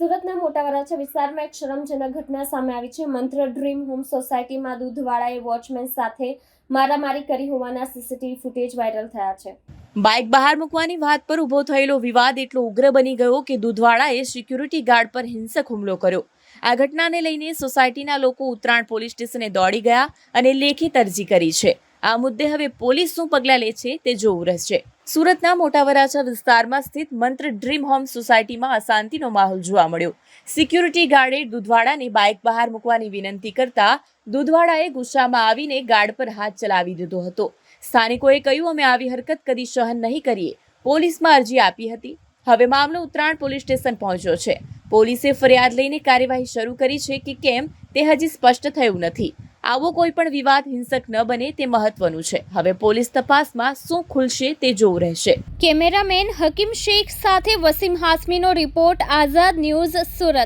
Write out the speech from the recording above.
સુરતના મોટા વરાછા વિસ્તારમાં એક શરમજનક ઘટના સામે આવી છે। મંત્ર ડ્રીમ હોમ સોસાયટીમાં દૂધવાળાએ વોચમેન સાથે મારામારી કરી હોવાના સીસીટીવી ફૂટેજ વાયરલ થયા છે। બાઇક બહાર મૂકવાની વાત પર ઊભો થયેલો વિવાદ એટલો ઉગ્ર બની ગયો કે દૂધવાળાએ સિક્યુરિટી ગાર્ડ પર હિંસક હુમલો કર્યો। આ ઘટનાને લઈને સોસાયટીના લોકો ઉત્તરાણ પોલીસ સ્ટેશને દોડી ગયા અને લેખિત અરજી કરી છે। આ મુદ્દે હવે પોલીસ શું પગલાં લે છે તે જોવું રહેશે। સુરતના મોટા વરાછા વિસ્તારમાં સ્થિત મંત્ર ડ્રીમ હોમ સોસાયટીમાં અશાંતિનો માહોલ જોવા મળ્યો। સિક્યુરિટી ગાર્ડે દૂધવાળાને બાઇક બહાર મૂકવાની વિનંતી કરતા દૂધવાળાએ ગુસ્સામાં આવીને ગાર્ડ પર હાથ ચલાવી દીધો હતો। સ્થાનિકોએ કહ્યું, અમે આવી હરકત કદી સહન નહીં કરીએ। પોલીસમાં અરજી આપી હતી। હવે મામલો ઉત્તરાણ પોલીસ સ્ટેશન પહોંચ્યો છે। પોલીસે ફરિયાદ લઈને કાર્યવાહી શરૂ કરી છે કે કેમ તે હજી સ્પષ્ટ થયું નથી। આવો કોઈ પણ વિવાદ હિંસક ન બને તે મહત્વનું છે। હવે પોલીસ તપાસમાં શું ખુલશે તે જોવું રહેશે। કેમેરામેન હકીમ શેખ સાથે વસીમ હાસમીનો રિપોર્ટ, આઝાદ ન્યૂઝ, સુરત।